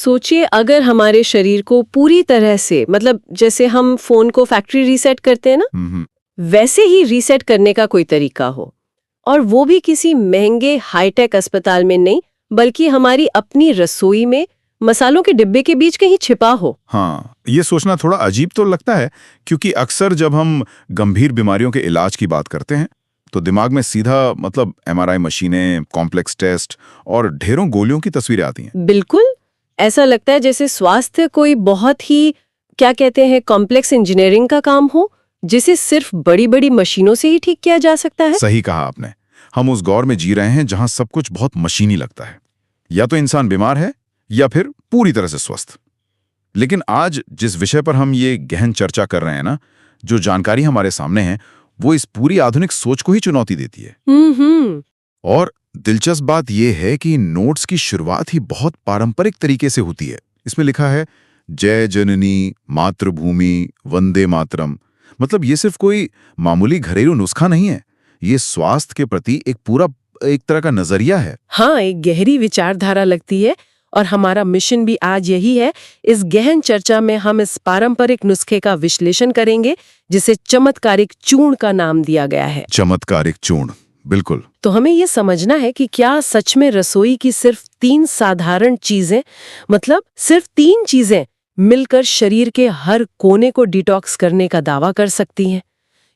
सोचिए अगर हमारे शरीर को पूरी तरह से मतलब जैसे हम फोन को फैक्ट्री रीसेट करते हैं ना, वैसे ही रीसेट करने का कोई तरीका हो, और वो भी किसी महंगे हाईटेक अस्पताल में नहीं बल्कि हमारी अपनी रसोई में मसालों के डिब्बे के बीच कहीं छिपा हो। हाँ, ये सोचना थोड़ा अजीब तो लगता है, क्योंकि अक्सर जब हम गंभीर बीमारियों के इलाज की बात करते हैं तो दिमाग में सीधा मतलब एमआरआई मशीनें, कॉम्प्लेक्स टेस्ट और ढेरों गोलियों की तस्वीरें आती हैं। बिल्कुल, ऐसा लगता है जैसे स्वास्थ्य कोई बहुत ही क्या कहते हैं कॉम्प्लेक्स इंजीनियरिंग का काम हो जिसे सिर्फ बड़ी बड़ी मशीनों से ही ठीक किया जा सकता है। सही कहा आपने। हम उस दौर में जी रहे हैं जहां सब कुछ बहुत मशीनी लगता है। या तो इंसान बीमार है या फिर पूरी तरह से स्वस्थ। लेकिन आज जिस विषय पर हम ये गहन चर्चा कर रहे हैं ना, जो जानकारी हमारे सामने है वो इस पूरी आधुनिक सोच को ही चुनौती देती है। और दिलचस्प बात यह है कि नोट्स की शुरुआत ही बहुत पारंपरिक तरीके से होती है। इसमें लिखा है जय जननी मातृभूमि वंदे मातरम। मतलब ये सिर्फ कोई मामूली घरेलू नुस्खा नहीं है, ये स्वास्थ्य के प्रति एक तरह का नजरिया है। हाँ, एक गहरी विचारधारा लगती है। और हमारा मिशन भी आज यही है। इस गहन चर्चा में हम इस पारंपरिक नुस्खे का विश्लेषण करेंगे जिसे चमत्कारिक चूर्ण का नाम दिया गया है। चमत्कारिक चूर्ण, बिल्कुल। तो हमें ये समझना है कि क्या सच में रसोई की सिर्फ 3 साधारण चीजें, मतलब सिर्फ 3 चीजें मिलकर शरीर के हर कोने को डिटॉक्स करने का दावा कर सकती हैं?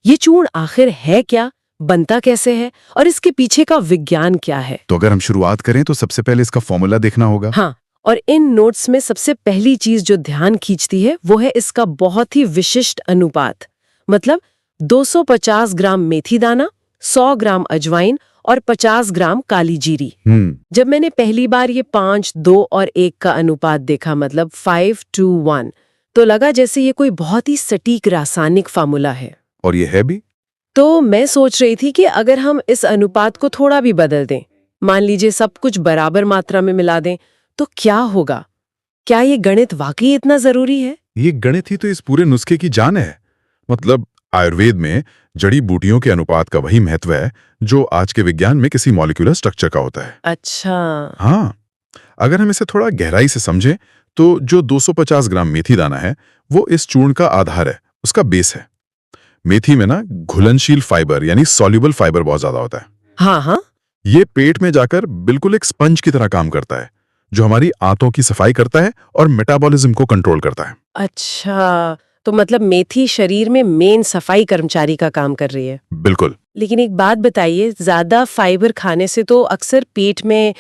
ये चूर्ण आखिर है क्या, बनता कैसे है और इसके पीछे का विज्ञान क्या है? तो अगर हम शुरुआत करें तो सबसे पहले इसका फॉर्मूला देखना होगा। हाँ, और इन नोट्स में सबसे पहली चीज जो ध्यान खींचती है वो है इसका बहुत ही विशिष्ट अनुपात। मतलब 250 ग्राम मेथी दाना, 100 ग्राम अजवाइन और 50 ग्राम काली जीरी। जब मैंने पहली बार ये 5, 2 और 1 का अनुपात देखा, मतलब 5 to 1, तो लगा जैसे ये कोई बहुत ही सटीक रासायनिक फार्मूला है। और ये है भी। तो मैं सोच रही थी कि अगर हम इस अनुपात को थोड़ा भी बदल दें, मान लीजिए सब कुछ बराबर मात्रा में मिला दें, तो क्या होगा? क्या ये गणित वाकई इतना जरूरी है? ये गणित ही तो इस पूरे नुस्खे की जान है। मतलब आयुर्वेद में जड़ी बूटियों के अनुपात का वही महत्व है जो आज के विज्ञान में किसी मॉलिक्यूलर स्ट्रक्चर का होता है। अच्छा। हाँ, अगर हम इसे थोड़ा गहराई से समझें तो जो 250 ग्राम मेथी दाना है वो इस चूर्ण का आधार है, उसका बेस है। मेथी में ना घुलनशील फाइबर यानी सॉल्युबल फाइबर बहुत ज्यादा होता है। हाँ हाँ। ये पेट में जाकर बिल्कुल एक स्पंज की तरह काम करता है, जो हमारी आंतों की सफाई करता है और मेटाबॉलिज्म को कंट्रोल करता है। अच्छा, तो मतलब मेथी शरीर में मेन सफाई कर्मचारी का काम कर रही है। बिल्कुल। लेकिन एक बात बताइए, ज्यादा फाइबर खाने से तो अक्सर पेट में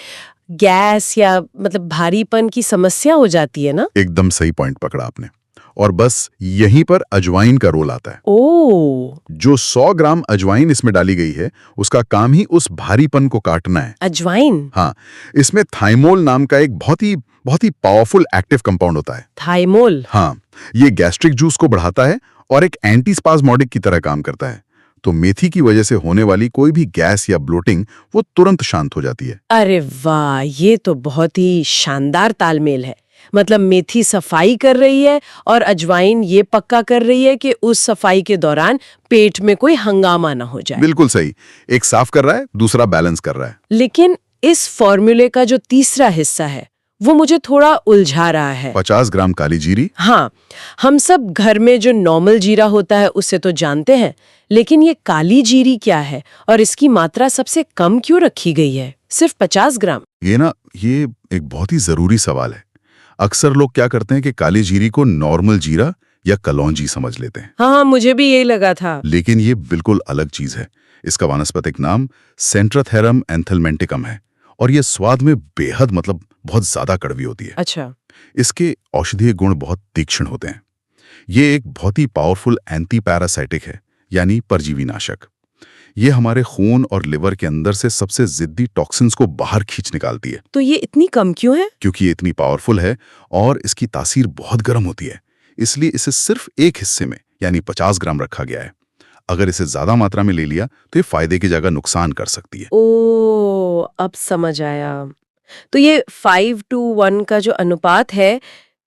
गैस या मतलब भारीपन की समस्या हो जाती है ना? एकदम सही पॉइंट पकड़ा आपने। और बस यहीं पर अजवाइन का रोल आता है। जो 100 ग्राम अजवाइन इसमें डाली गई है उसका काम ही उस भारीपन को काटना है। अजवाइन? हाँ, इसमें थाइमोल नाम का एक बहुत ही पावरफुल एक्टिव कंपाउंड होता है। थाइमोल? हाँ, ये गैस्ट्रिक जूस को बढ़ाता है और एक एंटीस्पाज्मोडिक की तरह काम करता है। तो मेथी की वजह से होने वाली कोई भी गैस या ब्लोटिंग वो तुरंत शांत हो जाती है। अरे वाह, ये तो बहुत ही शानदार तालमेल है। मतलब मेथी सफाई कर रही है और अजवाइन ये पक्का कर रही है कि उस सफाई के दौरान पेट में कोई हंगामा ना हो जाए। बिल्कुल सही, एक साफ कर रहा है, दूसरा बैलेंस कर रहा है। लेकिन इस फॉर्मूले का जो तीसरा हिस्सा है वो मुझे थोड़ा उलझा रहा है। 50 ग्राम काली जीरी। हाँ, हम सब घर में जो नॉर्मल जीरा होता है उससे तो जानते हैं, लेकिन ये काली जीरी क्या है और इसकी मात्रा सबसे कम क्यों रखी गई है, सिर्फ 50 ग्राम? ये एक बहुत ही जरूरी सवाल है। अक्सर लोग क्या करते हैं कि काली जीरी को नॉर्मल जीरा या कलौंजी समझ लेते हैं। हाँ, मुझे भी यही लगा था। लेकिन ये बिल्कुल अलग चीज है। इसका वानस्पतिक नाम सेंट्राथेरम एंथलमेंटिकम है और ये स्वाद में बेहद मतलब बहुत ज्यादा कड़वी होती है। अच्छा। इसके औषधीय गुण बहुत तीक्ष्ण होते हैं। ये एक बहुत ही पावरफुल एंटी पैरासाइटिक है, यानी परजीवी नाशक। ये हमारे खून और लिवर के अंदर से सबसे जिद्दी टॉक्सिन्स को बाहर खींच निकालती है। तो ये इतनी कम क्यों है? क्योंकि ये इतनी पावरफुल है और इसकी तासीर बहुत गर्म होती है, इसलिए इसे सिर्फ एक हिस्से में यानी 50 ग्राम रखा गया है। अगर इसे ज्यादा मात्रा में ले लिया तो ये फायदे की जगह नुकसान कर सकती है। ओह, अब समझ आया। तो ये 5 to 1 का जो अनुपात है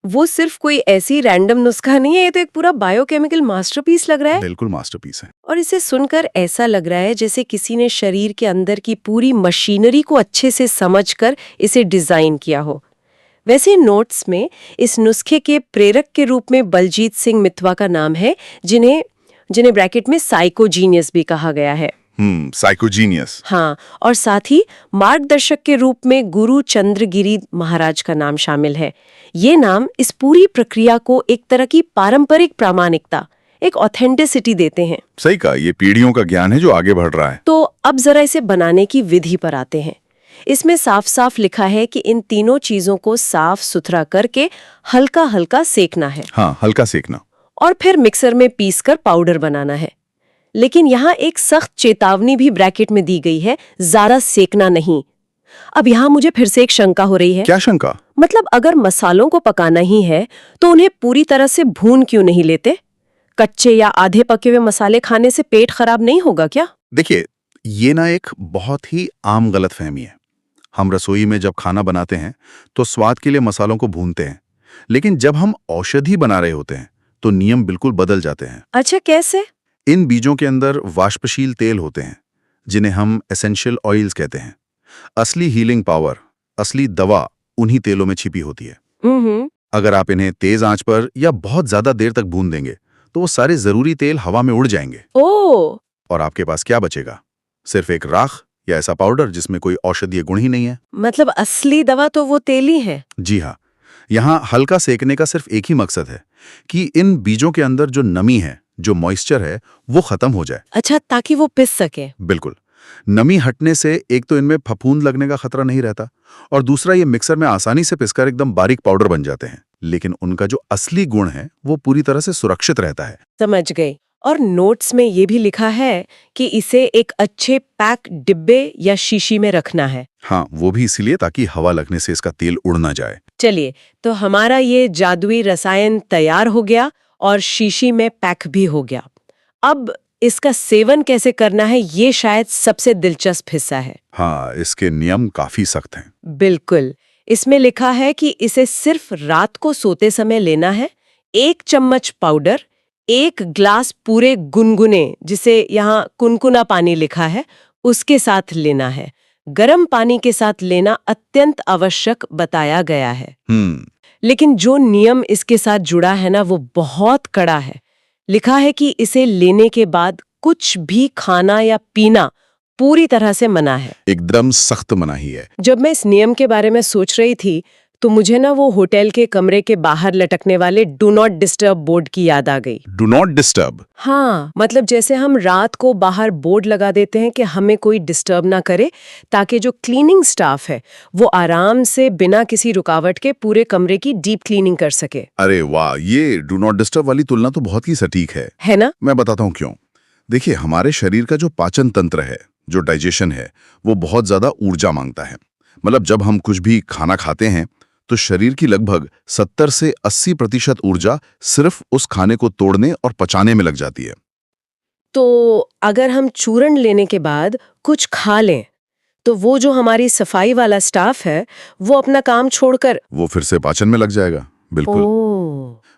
वो सिर्फ कोई ऐसी रैंडम नुस्खा नहीं है, ये तो एक पूरा बायोकेमिकल मास्टरपीस लग रहा है। बिल्कुल मास्टरपीस है। और इसे सुनकर ऐसा लग रहा है जैसे किसी ने शरीर के अंदर की पूरी मशीनरी को अच्छे से समझकर इसे डिजाइन किया हो। वैसे नोट्स में इस नुस्खे के प्रेरक के रूप में बलजीत सिंह मितवा का नाम है, जिन्हें जिन्हें ब्रैकेट में साइकोजीनियस भी कहा गया है। साइकोजीनियस। हाँ, और साथ ही मार्गदर्शक के रूप में गुरु चंद्रगिरी महाराज का नाम शामिल है। ये नाम इस पूरी प्रक्रिया को एक तरह की पारंपरिक प्रामाणिकता, एक ऑथेंटिसिटी देते हैं। सही कहा, ये पीढ़ियों का ज्ञान है जो आगे बढ़ रहा है। तो अब जरा इसे बनाने की विधि पर आते हैं। इसमें साफ साफ लिखा है कि इन तीनों चीजों को साफ सुथरा करके हल्का हल्का सेकना है। हाँ, हल्का सेकना। और फिर मिक्सर में पीसकर पाउडर बनाना है। लेकिन यहाँ एक सख्त चेतावनी भी ब्रैकेट में दी गई है, ज्यादा सेकना नहीं। अब यहाँ मुझे फिर से एक शंका हो रही है। क्या शंका? मतलब अगर मसालों को पकाना ही है तो उन्हें पूरी तरह से भून क्यों नहीं लेते? कच्चे या आधे पके हुए मसाले खाने से पेट खराब नहीं होगा क्या? देखिए, ये ना एक बहुत ही आम गलतफहमी है। हम रसोई में जब खाना बनाते हैं तो स्वाद के लिए मसालों को भूनते हैं, लेकिन जब हम औषधि बना रहे होते हैं तो नियम बिल्कुल बदल जाते हैं। अच्छा, कैसे? इन बीजों के अंदर वाष्पशील तेल होते हैं, जिन्हें हम एसेंशियल ऑयल्स कहते हैं। असली हीलिंग पावर, असली दवा उन्हीं तेलों में छिपी होती है। अगर आप इन्हें तेज आंच पर या बहुत ज्यादा देर तक भून देंगे तो वो सारे जरूरी तेल हवा में उड़ जाएंगे। ओह! और आपके पास क्या बचेगा? सिर्फ एक राख या ऐसा पाउडर जिसमें कोई औषधीय गुण ही नहीं है। मतलब असली दवा तो वो तेल ही है। जी हाँ, यहाँ हल्का सेकने का सिर्फ एक ही मकसद है कि इन बीजों के अंदर जो नमी है, जो मॉइस्चर है, वो खत्म हो जाए। अच्छा, ताकि वो पिस सके। बिल्कुल। नमी हटने से एक तो इनमें फफूंद लगने का खतरा नहीं रहता, और दूसरा ये मिक्सर में आसानी से पिसकर एकदम बारीक पाउडर बन जाते हैं। लेकिन उनका जो असली गुण है वो पूरी तरह से सुरक्षित रहता है। समझ गई। और नोट्स में ये भी लिखा है कि इसे एक अच्छे पैक डिब्बे या शीशी में रखना है। हाँ, वो भी इसीलिए ताकि हवा लगने से इसका तेल उड़ ना जाए। चलिए, तो हमारा ये जादुई रसायन तैयार हो गया और शीशी में पैक भी हो गया। अब इसका सेवन कैसे करना है, ये शायद सबसे दिलचस्प हिस्सा है। हाँ, इसके नियम काफी सख्त हैं। बिल्कुल। इसमें लिखा है कि इसे सिर्फ रात को सोते समय लेना है। 1 चम्मच पाउडर, 1 ग्लास पूरे गुनगुने, जिसे यहाँ कुनकुना पानी लिखा है, उसके साथ लेना है। गर्म पानी के साथ लेना अत्यंत आवश्यक बताया गया है। लेकिन जो नियम इसके साथ जुड़ा है ना, वो बहुत कड़ा है। लिखा है कि इसे लेने के बाद कुछ भी खाना या पीना पूरी तरह से मना है। एकदम सख्त मनाही है। जब मैं इस नियम के बारे में सोच रही थी तो मुझे ना वो होटल के कमरे के बाहर लटकने वाले डू नॉट डिस्टर्ब बोर्ड की याद आ गई। Do not disturb? हाँ, मतलब जैसे हम रात को बाहर बोर्ड लगा देते हैं कि हमें कोई डिस्टर्ब ना करे, ताकि जो क्लीनिंग स्टाफ है वो आराम से बिना किसी रुकावट के पूरे कमरे की डीप क्लीनिंग कर सके। अरे वाह, ये डू नॉट डिस्टर्ब वाली तुलना तो बहुत ही सटीक है ना? मैं बताता हूँ क्यों। देखिए, हमारे शरीर का जो पाचन तंत्र है, जो डाइजेशन है, वो बहुत ज्यादा ऊर्जा मांगता है। मतलब जब हम कुछ भी खाना खाते हैं तो शरीर की लगभग 70 से 80% ऊर्जा सिर्फ उस खाने को तोड़ने और पचाने में लग जाती है। तो अगर हम चूर्ण लेने के बाद कुछ खा लें तो वो जो हमारी सफाई वाला स्टाफ है वो अपना काम छोड़कर वो फिर से पाचन में लग जाएगा। बिल्कुल।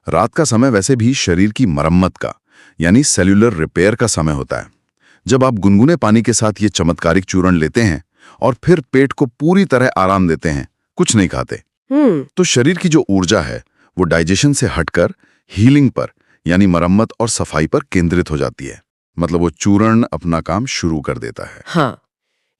रात का समय वैसे भी शरीर की मरम्मत का, यानी सेल्यूलर रिपेयर का समय होता है। जब आप गुनगुने पानी के साथ ये चमत्कारिक चूर्ण लेते हैं और फिर पेट को पूरी तरह आराम देते हैं, कुछ नहीं खाते, तो शरीर की जो ऊर्जा है वो डाइजेशन से हटकर हीलिंग पर, यानी मरम्मत और सफाई पर केंद्रित हो जाती है। मतलब वो चूर्ण अपना काम शुरू कर देता है। हाँ,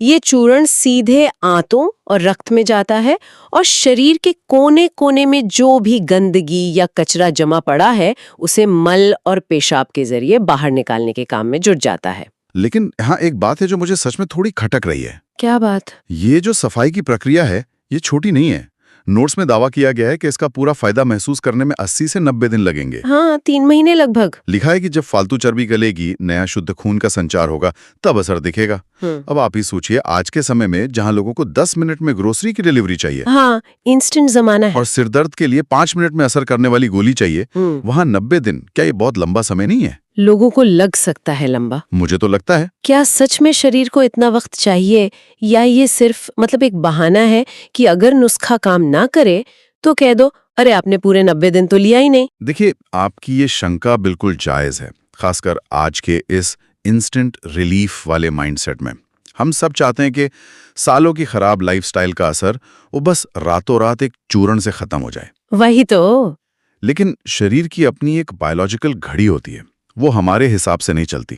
ये चूर्ण सीधे आंतों और रक्त में जाता है और शरीर के कोने कोने में जो भी गंदगी या कचरा जमा पड़ा है उसे मल और पेशाब के जरिए बाहर निकालने के काम में जुट जाता है। लेकिन यहाँ एक बात है जो मुझे सच में थोड़ी खटक रही है। क्या बात? ये जो सफाई की प्रक्रिया है ये छोटी नहीं है। नोट्स में दावा किया गया है कि इसका पूरा फायदा महसूस करने में 80 से 90 दिन लगेंगे। हाँ, 3 महीने लगभग। लिखा है कि जब फालतू चर्बी गलेगी, नया शुद्ध खून का संचार होगा, तब असर दिखेगा। अब आप ही सोचिए, आज के समय में जहां लोगों को 10 मिनट में ग्रोसरी की डिलीवरी चाहिए, हाँ, इंस्टेंट जमाना है, और सिरदर्द के लिए 5 मिनट में असर करने वाली गोली चाहिए, वहां 90 दिन, क्या ये बहुत लंबा समय नहीं है? लोगों को लग सकता है लंबा। मुझे तो लगता है। क्या सच में शरीर को इतना वक्त चाहिए, या ये सिर्फ मतलब एक बहाना है कि अगर नुस्खा काम ना करे तो कह दो, अरे आपने पूरे 90 दिन तो लिया ही नहीं। देखिए, आपकी ये शंका बिल्कुल जायज है, खासकर आज के इस इंस्टेंट रिलीफ वाले माइंडसेट में। हम सब चाहते हैं कि सालों की खराब लाइफस्टाइल का असर वो बस रातों रात एक चूर्ण से खत्म हो जाए। वही तो। लेकिन शरीर की अपनी एक बायोलॉजिकल घड़ी होती है, वो हमारे हिसाब से नहीं चलती।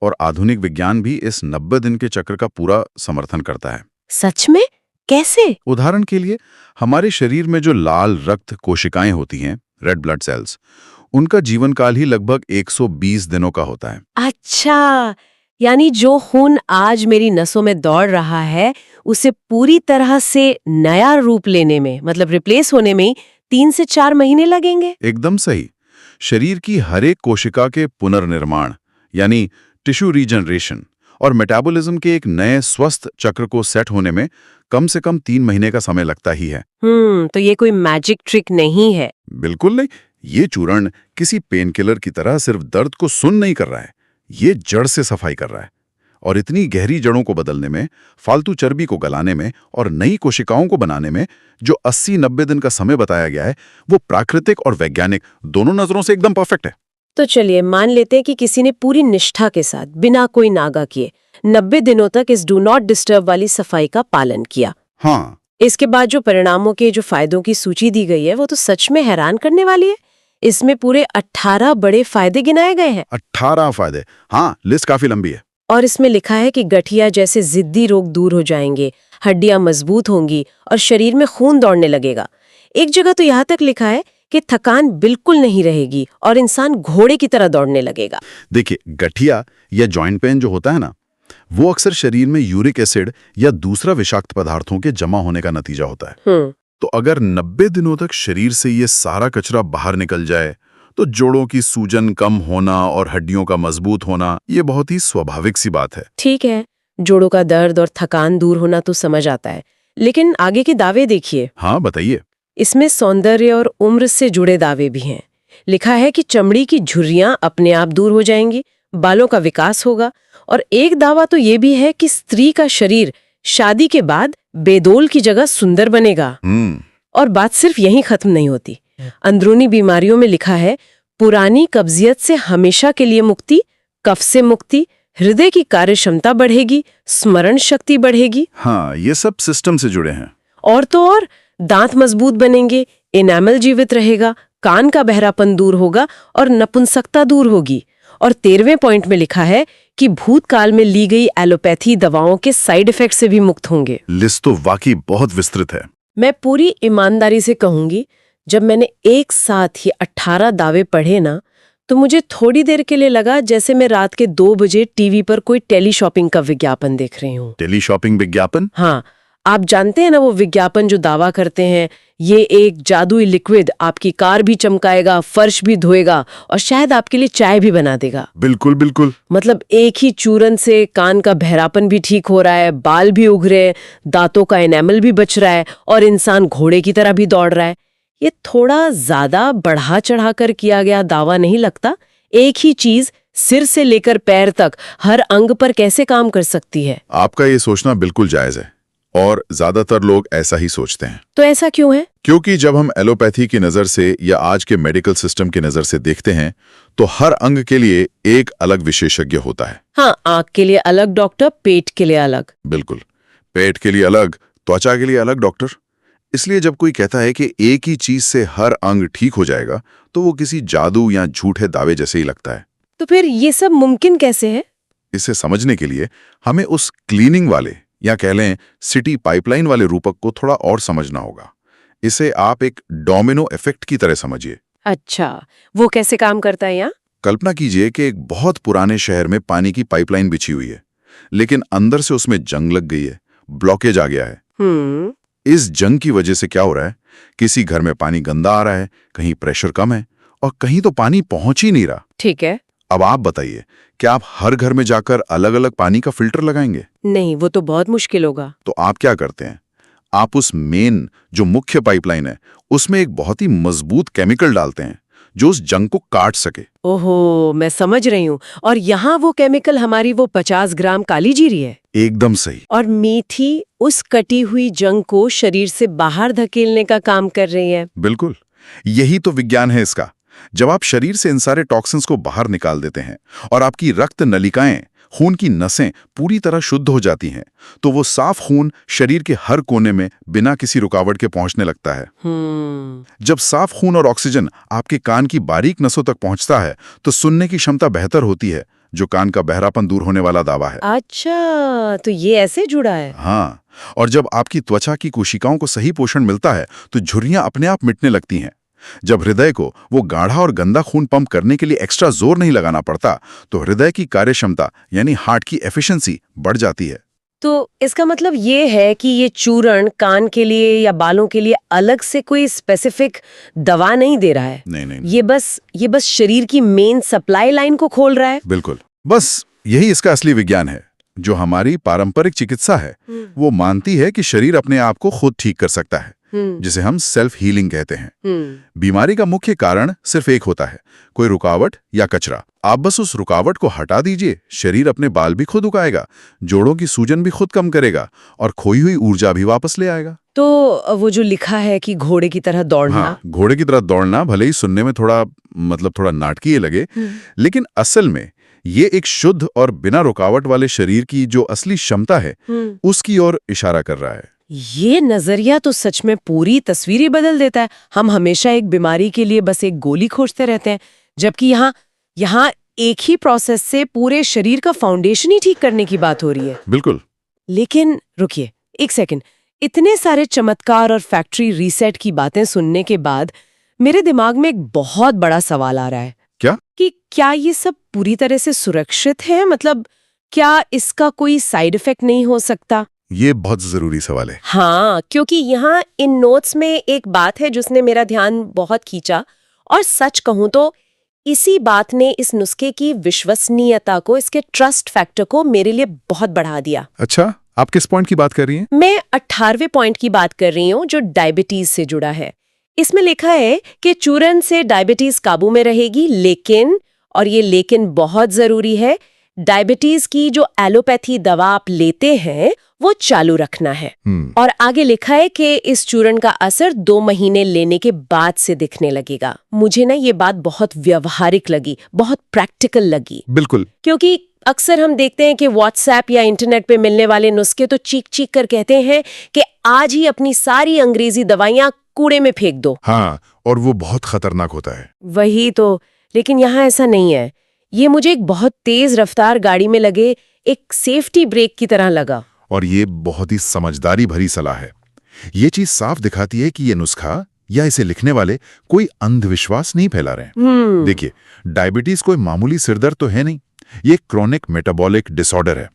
और आधुनिक विज्ञान भी इस 90 दिन के चक्र का पूरा समर्थन करता है। सच में? कैसे? उदाहरण के लिए, हमारे शरीर में जो लाल रक्त कोशिकाएं होती हैं, रेड ब्लड सेल्स, उनका जीवन काल ही लगभग 120 दिनों का होता है। अच्छा, यानी जो खून आज मेरी नसों में दौड़ रहा है उसे पूरी तरह से नया रूप लेने में, मतलब रिप्लेस होने में 3 से 4 महीने लगेंगे। एकदम सही। शरीर की हर एक कोशिका के पुनर्निर्माण यानी टिश्यू रीजनरेशन और मेटाबॉलिज्म के एक नए स्वस्थ चक्र को सेट होने में कम से कम 3 महीने का समय लगता ही है। तो ये कोई मैजिक ट्रिक नहीं है। बिल्कुल नहीं। ये चूर्ण किसी पेन किलर की तरह सिर्फ दर्द को सुन नहीं कर रहा है, ये जड़ से सफाई कर रहा है। और इतनी गहरी जड़ों को बदलने में, फालतू चर्बी को गलाने में और नई कोशिकाओं को बनाने में जो 80-90 दिन का समय बताया गया है, वो प्राकृतिक और वैज्ञानिक दोनों नजरों से एकदम परफेक्ट है। तो चलिए मान लेते हैं कि किसी ने पूरी निष्ठा के साथ बिना कोई नागा किए 90 दिनों तक इस डू नॉट डिस्टर्ब वाली सफाई का पालन किया। हाँ, इसके बाद जो परिणामों के जो फायदों की सूची दी गई है वो तो सच में हैरान करने वाली है। इसमें पूरे 18 बड़े फायदे गिनाए गए हैं। 18 फायदे। हाँ, लिस्ट काफी लंबी है। और इसमें लिखा है कि गठिया जैसे जिद्दी रोग दूर हो जाएंगे, हड्डियां मजबूत होंगी और शरीर में खून दौड़ने लगेगा। एक जगह तो यहाँ तक लिखा है कि थकान बिल्कुल नहीं रहेगी और इंसान घोड़े की तरह दौड़ने लगेगा। देखिए, गठिया या जॉइंट पेन जो होता है ना, वो अक्सर शरीर में यूरिक एसिड या दूसरा विषाक्त पदार्थों के जमा होने का नतीजा होता है। तो अगर 90 दिनों तक शरीर से ये सारा कचरा बाहर निकल जाए तो जोड़ों की सूजन कम होना और हड्डियों का मजबूत होना ये बहुत ही स्वाभाविक सी बात है। ठीक है, जोड़ों का दर्द और थकान दूर होना तो समझ आता है, लेकिन आगे के दावे देखिए। हाँ, बताइए। इसमें सौंदर्य और उम्र से जुड़े दावे भी हैं। लिखा है कि चमड़ी की झुर्रियां अपने आप दूर हो जाएंगी, बालों का विकास होगा और एक दावा तो ये भी है कि स्त्री का शरीर शादी के बाद बेदोल की जगह सुंदर बनेगा। और बात सिर्फ यहीं खत्म नहीं होती। अंदरूनी बीमारियों में लिखा है पुरानी कब्जियत से हमेशा के लिए मुक्ति, कफ से मुक्ति, हृदय की कार्य क्षमता बढ़ेगी, स्मरण शक्ति बढ़ेगी। हाँ, ये सब सिस्टम से जुड़े हैं। और तो और दांत मजबूत बनेंगे, एनामल जीवित रहेगा, कान का बहरापन दूर होगा और नपुंसकता दूर होगी। और 13वें पॉइंट में लिखा है कि भूतकाल में ली गई एलोपैथी दवाओं के साइड इफेक्ट से भी मुक्त होंगे। लिस्ट तो वाकई बहुत विस्तृत है। मैं पूरी ईमानदारी से कहूंगी, जब मैंने एक साथ ही 18 दावे पढ़े ना, तो मुझे थोड़ी देर के लिए लगा जैसे मैं रात के 2 बजे टीवी पर कोई टेली शॉपिंग का विज्ञापन देख रही हूँ। टेली शॉपिंग विज्ञापन? हाँ, आप जानते हैं ना वो विज्ञापन जो दावा करते हैं ये एक जादुई लिक्विड आपकी कार भी चमकाएगा, फर्श भी धोएगा और शायद आपके लिए चाय भी बना देगा। बिल्कुल बिल्कुल। मतलब एक ही चूरन से कान का बहरापन भी ठीक हो रहा है, बाल भी उग रहे हैं, दांतों का एनामल भी बच रहा है और इंसान घोड़े की तरह भी दौड़ रहा है। ये थोड़ा ज्यादा बढ़ा चढ़ा कर किया गया दावा नहीं लगता? एक ही चीज सिर से लेकर पैर तक हर अंग पर कैसे काम कर सकती है? आपका ये सोचना बिल्कुल जायज है और ज्यादातर लोग ऐसा ही सोचते हैं। तो ऐसा क्यों है? क्योंकि जब हम एलोपैथी की नजर से या आज के मेडिकल सिस्टम की नजर से देखते हैं तो हर अंग के लिए एक अलग विशेषज्ञ होता है। हाँ, आंख के लिए अलग डॉक्टर, पेट के लिए अलग। बिल्कुल, पेट के लिए अलग, त्वचा के लिए अलग डॉक्टर। इसलिए जब कोई कहता है कि एक ही चीज से हर अंग ठीक हो जाएगा तो वो किसी जादू या झूठे दावे जैसे ही लगता है। तो फिर ये सब मुमकिन कैसे है? इसे समझने के लिए हमें उस क्लीनिंग वाले या कह लें सिटी पाइपलाइन वाले रूपक को थोड़ा और समझना होगा। इसे आप एक डोमिनो इफेक्ट की तरह समझिए। अच्छा, वो कैसे काम करता है यहाँ? कल्पना कीजिए कि एक बहुत पुराने शहर में पानी की पाइपलाइन बिछी हुई है, लेकिन अंदर से उसमें जंग लग गई है, ब्लॉकेज आ गया है। इस जंग की वजह से क्या हो रहा है, किसी घर में पानी गंदा आ रहा है, कहीं प्रेशर कम है और कहीं तो पानी पहुंच ही नहीं रहा। ठीक है। अब आप बताइए, क्या आप हर घर में जाकर अलग अलग पानी का फिल्टर लगाएंगे? नहीं, वो तो बहुत मुश्किल होगा। तो आप क्या करते हैं, आप उस मेन जो मुख्य पाइपलाइन है उसमें एक बहुत ही मजबूत केमिकल डालते हैं जो उस जंग को काट सके। ओहो, मैं समझ रही हूँ। और यहाँ वो केमिकल हमारी वो 50 ग्राम काली जीरी है। एकदम सही। और मेथी उस कटी हुई जंग को शरीर से बाहर धकेलने का काम कर रही है। बिल्कुल, यही तो विज्ञान है इसका। जब आप शरीर से इन सारे टॉक्सिन्स को बाहर निकाल देते हैं और आपकी रक्त नलिकाएं खून की नसें पूरी तरह शुद्ध हो जाती हैं, तो वो साफ खून शरीर के हर कोने में बिना किसी रुकावट के पहुंचने लगता है। जब साफ खून और ऑक्सीजन आपके कान की बारीक नसों तक पहुंचता है तो सुनने की क्षमता बेहतर होती है, जो कान का बहरापन दूर होने वाला दावा है। अच्छा, तो ये ऐसे जुड़ा है। हाँ, और जब आपकी त्वचा की कोशिकाओं को सही पोषण मिलता है तो झुर्रियां अपने आप मिटने लगती हैं। जब हृदय को वो गाढ़ा और गंदा खून पंप करने के लिए एक्स्ट्रा जोर नहीं लगाना पड़ता, तो हृदय की कार्यक्षमता यानी हार्ट की एफिशिएंसी बढ़ जाती है। तो इसका मतलब ये है कि ये चूर्ण कान के लिए या बालों के लिए अलग से कोई स्पेसिफिक दवा नहीं दे रहा है। नहीं। ये बस शरीर की मेन सप्लाई लाइन को खोल रहा है। बिल्कुल, बस यही इसका असली विज्ञान है। जो हमारी पारंपरिक चिकित्सा है वो मानती है कि शरीर अपने आप को खुद ठीक कर सकता है, जिसे हम सेल्फ हीलिंग कहते हैं। बीमारी का मुख्य कारण सिर्फ एक होता है, कोई रुकावट या कचरा। आप बस उस रुकावट को हटा दीजिए, शरीर अपने बाल भी खुद उगाएगा, जोड़ों की सूजन भी खुद कम करेगा और खोई हुई ऊर्जा भी वापस ले आएगा। तो वो जो लिखा है कि घोड़े की तरह दौड़ना। हाँ, घोड़े की तरह दौड़ना भले ही सुनने में थोड़ा नाटकीय लगे, लेकिन असल में ये एक शुद्ध और बिना रुकावट वाले शरीर की जो असली क्षमता है उसकी ओर इशारा कर रहा है। ये नजरिया तो सच में पूरी तस्वीर ही बदल देता है। हम हमेशा एक बीमारी के लिए बस एक गोली खोजते रहते हैं, जबकि यहाँ एक ही प्रोसेस से पूरे शरीर का फाउंडेशन ही ठीक करने की बात हो रही है। बिल्कुल। लेकिन रुकिए एक सेकंड, इतने सारे चमत्कार और फैक्ट्री रीसेट की बातें सुनने के बाद मेरे दिमाग में एक बहुत बड़ा सवाल आ रहा है। क्या? कि क्या ये सब पूरी तरह से सुरक्षित है? मतलब क्या इसका कोई साइड इफेक्ट नहीं हो सकता? ये बहुत जरूरी सवाल है। हाँ, क्योंकि यहाँ इन नोट्स में एक बात है जिसने मेरा ध्यान बहुत खींचा, और सच कहूँ तो इसी बात ने इस नुस्खे की विश्वसनीयता को, इसके ट्रस्ट फैक्टर को मेरे लिए बहुत बढ़ा दिया। अच्छा, आप किस पॉइंट की बात कर रही हैं? मैं 18वें पॉइंट की बात कर रही हूँ, जो डायबिटीज से जुड़ा है। इसमें लिखा है कि चूर्ण से डायबिटीज काबू में रहेगी, लेकिन, और ये लेकिन बहुत जरूरी है, डायबिटीज की जो एलोपैथी दवा आप लेते हैं वो चालू रखना है। और आगे लिखा है कि इस चूर्ण का असर 2 महीने लेने के बाद से दिखने लगेगा। मुझे ना ये बात बहुत व्यवहारिक लगी, बहुत प्रैक्टिकल लगी। बिल्कुल। क्योंकि अक्सर हम देखते हैं कि व्हाट्सएप या इंटरनेट पे मिलने वाले नुस्खे तो चीख चीख कर कहते हैं कि आज ही अपनी सारी अंग्रेजी दवाइयां कूड़े में फेंक दो। हाँ, और वो बहुत खतरनाक होता है। वही तो, लेकिन यहाँ ऐसा नहीं है। ये मुझे एक बहुत तेज रफ्तार गाड़ी में लगे एक सेफ्टी ब्रेक की तरह लगा। और ये बहुत ही समझदारी भरी सलाह है। ये चीज साफ दिखाती है कि ये नुस्खा या इसे लिखने वाले कोई अंधविश्वास नहीं फैला रहे हैं। देखिए, डायबिटीज कोई मामूली सिरदर्द तो है नहीं, ये क्रोनिक मेटाबॉलिक डिसऑर्डर है।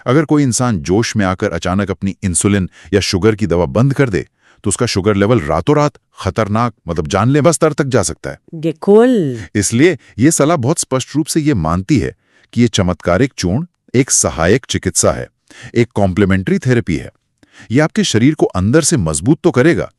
अगर कोई इंसान जोश में आकर अचानक अपनी इंसुलिन या शुगर की दवा बंद कर दे तो उसका शुगर लेवल रातों रात खतरनाक, जानलेवा स्तर तक जा सकता है। बिल्कुल। इसलिए ये सलाह बहुत स्पष्ट रूप से ये मानती है कि ये चमत्कारिक चूर्ण एक सहायक चिकित्सा है, एक कॉम्प्लीमेंट्री थेरेपी है। ये आपके शरीर को अंदर से मजबूत तो करेगा,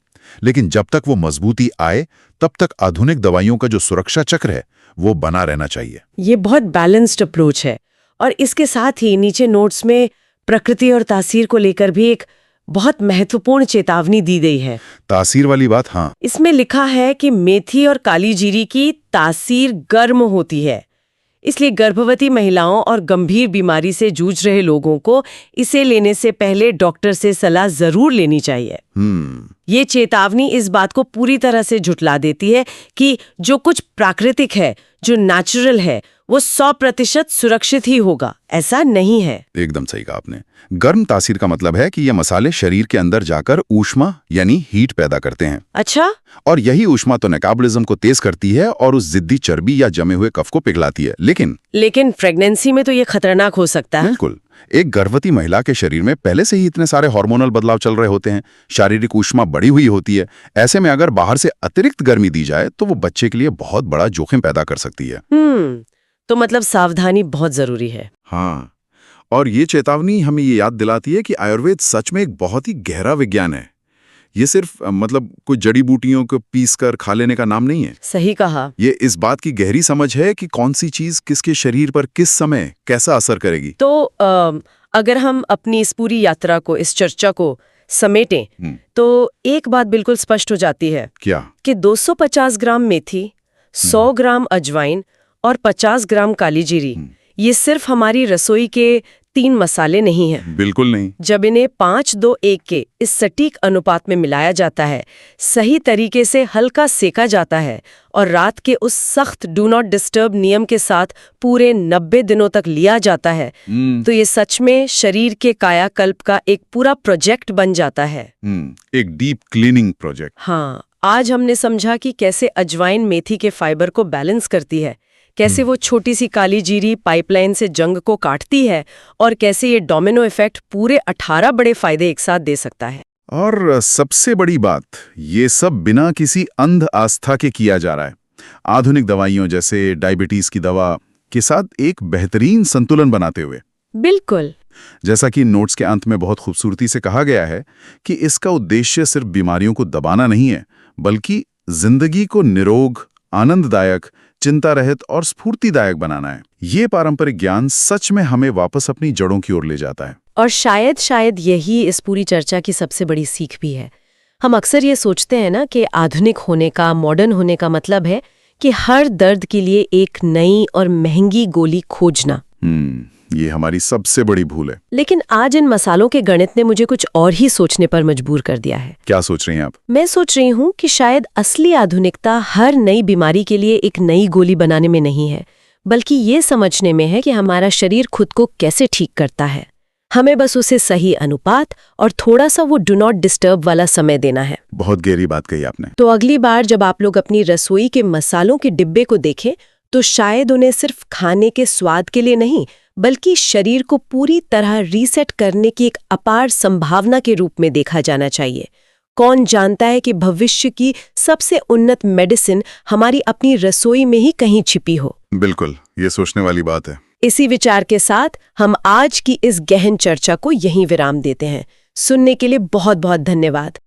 लेकिन जब तक वो मजबूती आए तब तक आधुनिक दवाइयों का जो सुरक्षा चक्र है वो बना रहना चाहिए। ये बहुत बैलेंस्ड अप्रोच है। और इसके साथ ही नीचे नोट्स में प्रकृति और तासीर को लेकर भी एक बहुत महत्वपूर्ण चेतावनी दी गई है। तासीर वाली बात? हाँ, इसमें लिखा है कि मेथी और काली जीरी की तासीर गर्म होती है, इसलिए गर्भवती महिलाओं और गंभीर बीमारी से जूझ रहे लोगों को इसे लेने से पहले डॉक्टर से सलाह जरूर लेनी चाहिए। ये चेतावनी इस बात को पूरी तरह से झुठला देती है कि जो कुछ प्राकृतिक है, जो नेचुरल है, वो 100% सुरक्षित ही होगा। ऐसा नहीं है। एकदम सही कहा आपने। गर्म तासीर का मतलब है कि ये मसाले शरीर के अंदर जाकर ऊष्मा यानी हीट पैदा करते हैं। अच्छा। और यही ऊष्मा तो मेटाबॉलिज्म को तेज करती है और उस जिद्दी चर्बी या जमे हुए कफ को पिघलाती है। लेकिन प्रेगनेंसी में तो ये खतरनाक हो सकता है। बिल्कुल। एक गर्भवती महिला के शरीर में पहले से ही इतने सारे हार्मोनल बदलाव चल रहे होते हैं, शारीरिक ऊष्मा बढ़ी हुई होती है। ऐसे में अगर बाहर से अतिरिक्त गर्मी दी जाए तो वो बच्चे के लिए बहुत बड़ा जोखिम पैदा कर सकती है। तो मतलब सावधानी बहुत जरूरी है। हाँ, और ये चेतावनी हमें ये याद दिलाती है कि आयुर्वेद सच में एक बहुत ही गहरा विज्ञान है। ये सिर्फ कोई जड़ी बूटियों को पीस कर खा लेने का नाम नहीं है। सही कहा। ये इस बात की गहरी समझ है कि कौन सी चीज किसके शरीर पर किस समय कैसा असर करेगी। तो अगर हम अपनी इस पूरी यात्रा को, इस चर्चा को समेटें तो एक बात बिल्कुल स्पष्ट हो जाती है। क्या? कि 250 ग्राम मेथी, 100 ग्राम अजवाइन और 50 ग्राम काली जीरी, ये सिर्फ हमारी रसोई के 3 मसाले नहीं हैं। बिल्कुल नहीं। जब इन्हें 5-2-1 के इस सटीक अनुपात में मिलाया जाता है, सही तरीके से हल्का सेका जाता है और रात के उस सख्त डू नॉट डिस्टर्ब नियम के साथ पूरे 90 दिनों तक लिया जाता है, तो ये सच में शरीर के कायाकल्प का एक पूरा प्रोजेक्ट बन जाता है। एक डीप क्लीनिंग प्रोजेक्ट। हाँ, आज हमने समझा कि कैसे अजवाइन मेथी के फाइबर को बैलेंस करती है, कैसे वो छोटी सी काली जीरी पाइपलाइन से जंग को काटती है और कैसे ये डोमिनो इफेक्ट पूरे 18 बड़े फायदे एक साथ दे सकता है। और सबसे बड़ी बात, ये सब बिना किसी अंध आस्था के किया जा रहा है। आधुनिक दवाइयों जैसे डायबिटीज की दवा के साथ एक बेहतरीन संतुलन बनाते हुए। बिल्कुल। जैसा कि नोट्स के अंत में बहुत खूबसूरती से कहा गया है कि इसका उद्देश्य सिर्फ बीमारियों को दबाना नहीं है, बल्कि जिंदगी को निरोग, आनंददायक, चिंता रहित और स्फूर्तिदायक बनाना है। ये पारंपरिक ज्ञान सच में हमें वापस अपनी जड़ों की ओर ले जाता है। और शायद यही इस पूरी चर्चा की सबसे बड़ी सीख भी है। हम अक्सर ये सोचते हैं ना कि आधुनिक होने का, मॉडर्न होने का मतलब है कि हर दर्द के लिए एक नई और महंगी गोली खोजना। ये हमारी सबसे बड़ी भूल है। लेकिन आज इन मसालों के गणित ने मुझे कुछ और ही सोचने पर मजबूर कर दिया है। क्या सोच रही हैं आप? मैं सोच रही हूँ कि शायद असली आधुनिकता हर नई बीमारी के लिए एक नई गोली बनाने में नहीं है, बल्कि ये समझने में है कि हमारा शरीर खुद को कैसे ठीक करता है। हमें बस उसे सही अनुपात और थोड़ा सा वो डू नॉट डिस्टर्ब वाला समय देना है। बहुत गहरी बात कही आपने। तो अगली बार जब आप लोग अपनी रसोई के मसालों के डिब्बे को देखें, तो शायद उन्हें सिर्फ खाने के स्वाद के लिए नहीं, बल्कि शरीर को पूरी तरह रीसेट करने की एक अपार संभावना के रूप में देखा जाना चाहिए। कौन जानता है कि भविष्य की सबसे उन्नत मेडिसिन हमारी अपनी रसोई में ही कहीं छिपी हो। बिल्कुल, ये सोचने वाली बात है। इसी विचार के साथ हम आज की इस गहन चर्चा को यहीं विराम देते हैं। सुनने के लिए बहुत बहुत धन्यवाद।